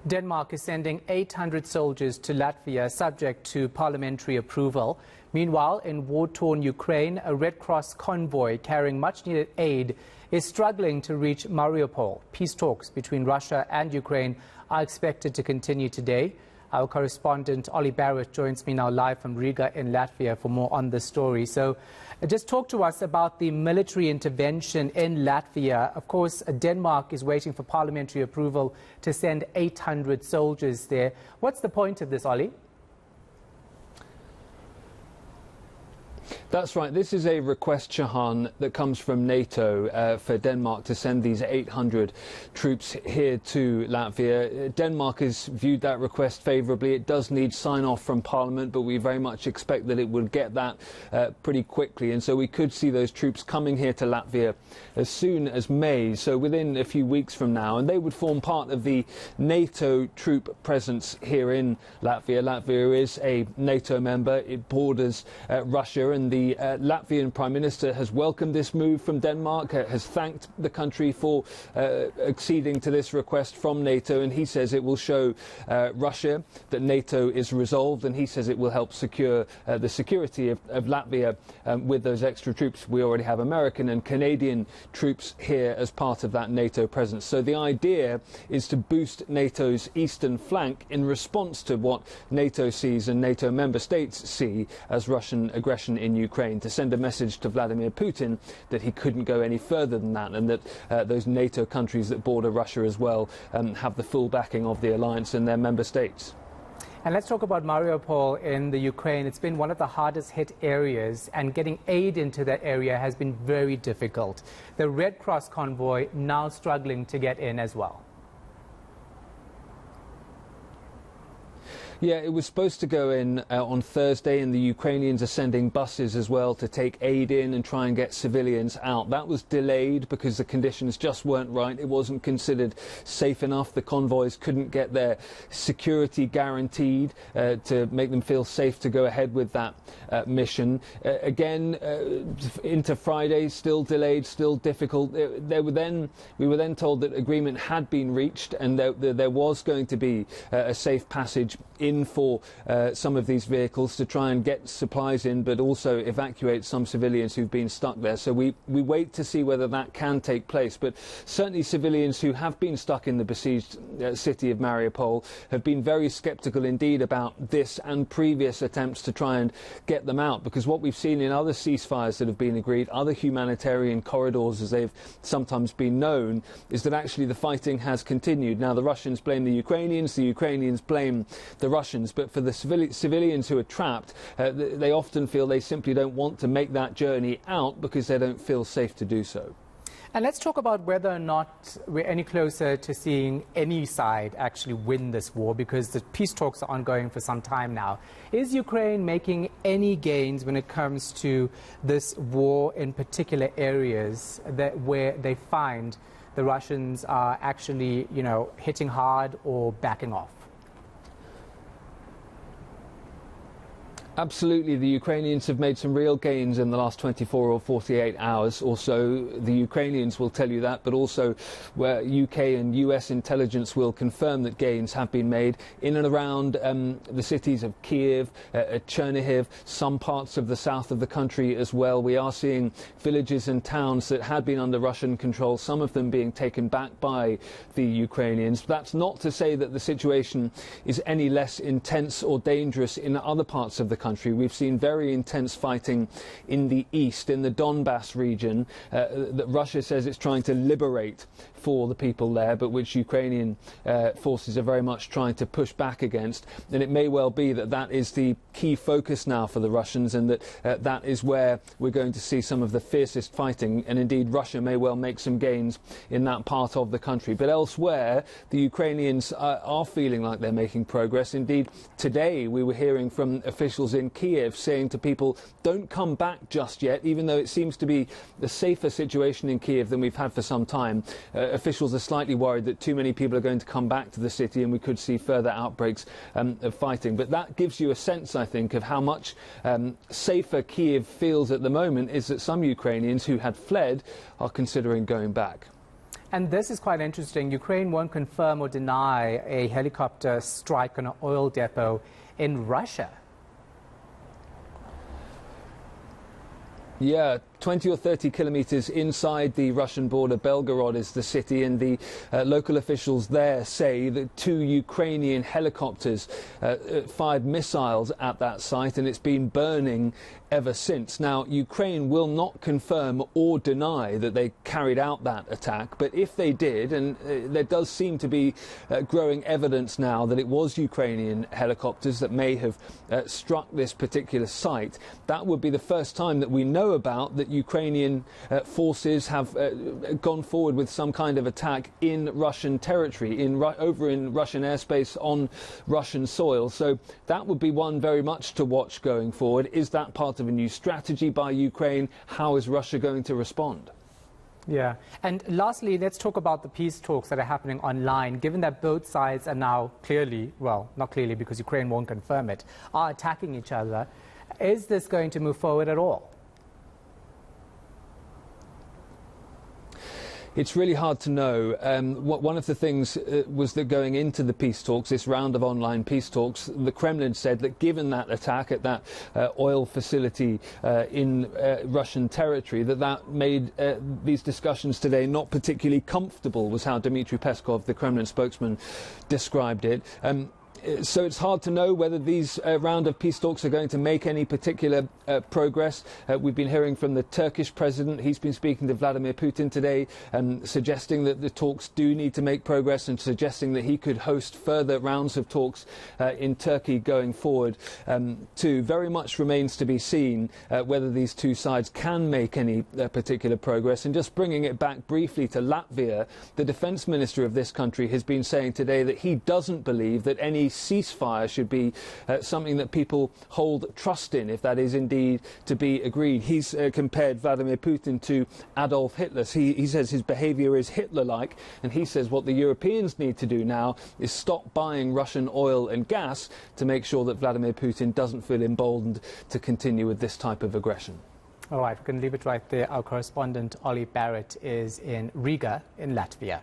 Denmark is sending 800 soldiers to Latvia subject to parliamentary approval. Meanwhile, in war-torn Ukraine, a Red Cross convoy carrying much-needed aid is struggling to reach Mariupol. Peace talks between Russia and Ukraine are expected to continue today. Our correspondent Olly Barratt joins me now live from Riga in Latvia for more on this story. So just talk to us about the military intervention in Latvia. Of course, Denmark is waiting for parliamentary approval to send 800 soldiers there. What's the point of this, Olly? That's right. This is a request, Shahan, that comes from NATO for Denmark to send these 800 troops here to Latvia. Denmark has viewed that request favourably. It does need sign-off from Parliament, but we very much expect that it would get that pretty quickly. And so we could see those troops coming here to Latvia as soon as May, so within a few weeks from now. And they would form part of the NATO troop presence here in Latvia. Latvia is a NATO member. It borders Russia, and the Latvian Prime Minister has welcomed this move from Denmark, has thanked the country for acceding to this request from NATO, and he says it will show Russia that NATO is resolved, and he says it will help secure the security of Latvia with those extra troops. We already have American and Canadian troops here as part of that NATO presence. So the idea is to boost NATO's eastern flank in response to what NATO sees and NATO member states see as Russian aggression in Ukraine, to send a message to Vladimir Putin that he couldn't go any further than that, and that those NATO countries that border Russia as well have the full backing of the alliance and their member states. And let's talk about Mariupol in the Ukraine. It's been one of the hardest hit areas, and getting aid into that area has been very difficult. The Red Cross convoy now struggling to get in as well. Yeah, it was supposed to go in on Thursday, and the Ukrainians are sending buses as well to take aid in and try and get civilians out. That was delayed because the conditions just weren't right. It wasn't considered safe enough. The convoys couldn't get their security guaranteed to make them feel safe to go ahead with that mission. Again, into Friday, still delayed, still difficult. We were then told that agreement had been reached, and there was going to be a safe passage in for some of these vehicles to try and get supplies in, but also evacuate some civilians who've been stuck there. So we wait to see whether that can take place. But certainly civilians who have been stuck in the besieged city of Mariupol have been very sceptical indeed about this and previous attempts to try and get them out, because what we've seen in other ceasefires that have been agreed, other humanitarian corridors as they've sometimes been known, is that actually the fighting has continued. Now the Russians blame the Ukrainians blame the Russians, but for the civilians who are trapped, they often feel they simply don't want to make that journey out because they don't feel safe to do so. And let's talk about whether or not we're any closer to seeing any side actually win this war, because the peace talks are ongoing for some time now. Is Ukraine making any gains when it comes to this war in particular areas where they find the Russians are actually, hitting hard or backing off? Absolutely, the Ukrainians have made some real gains in the last 24 or 48 hours or so. The Ukrainians will tell you that, but also where UK and US intelligence will confirm that gains have been made in and around the cities of Kiev, Chernihiv, some parts of the south of the country as well. We are seeing villages and towns that had been under Russian control, some of them being taken back by the Ukrainians. That's not to say that the situation is any less intense or dangerous in other parts of the country. We've seen very intense fighting in the east, in the Donbass region, that Russia says it's trying to liberate for the people there, but which Ukrainian forces are very much trying to push back against. And it may well be that that is the key focus now for the Russians, and that that is where we're going to see some of the fiercest fighting. And indeed, Russia may well make some gains in that part of the country. But elsewhere, the Ukrainians are feeling like they're making progress. Indeed, today we were hearing from officials in Kiev saying to people, don't come back just yet, even though it seems to be a safer situation in Kiev than we've had for some time. Officials are slightly worried that too many people are going to come back to the city, and we could see further outbreaks of fighting. But that gives you a sense, I think, of how much safer Kiev feels at the moment, is that some Ukrainians who had fled are considering going back. And this is quite interesting. Ukraine won't confirm or deny a helicopter strike on an oil depot in Russia. Yeah, 20 or 30 kilometres inside the Russian border, Belgorod is the city, and the local officials there say that 2 Ukrainian helicopters fired missiles at that site, and it's been burning ever since. Now, Ukraine will not confirm or deny that they carried out that attack, but if they did, and there does seem to be growing evidence now that it was Ukrainian helicopters that may have struck this particular site, that would be the first time that we know about that Ukrainian forces have gone forward with some kind of attack in Russian territory, over in Russian airspace on Russian soil. So that would be one very much to watch going forward. Is that part of a new strategy by Ukraine? How is Russia going to respond? Yeah. And lastly, let's talk about the peace talks that are happening online. Given that both sides are now clearly, well, not clearly because Ukraine won't confirm it, are attacking each other, is this going to move forward at all? It's really hard to know. One of the things was that going into the peace talks, this round of online peace talks, the Kremlin said that given that attack at that oil facility in Russian territory, that made these discussions today not particularly comfortable, was how Dmitry Peskov, the Kremlin spokesman, described it. So it's hard to know whether these round of peace talks are going to make any particular progress. We've been hearing from the Turkish president. He's been speaking to Vladimir Putin today, suggesting that the talks do need to make progress and suggesting that he could host further rounds of talks in Turkey going forward too. Very much remains to be seen whether these two sides can make any particular progress. And just bringing it back briefly to Latvia, the defence minister of this country has been saying today that he doesn't believe that any ceasefire should be something that people hold trust in, if that is indeed to be agreed. He's compared Vladimir Putin to Adolf Hitler. He says his behaviour is Hitler-like, and he says what the Europeans need to do now is stop buying Russian oil and gas to make sure that Vladimir Putin doesn't feel emboldened to continue with this type of aggression. All right, we can leave it right there. Our correspondent, Olly Barratt, is in Riga in Latvia.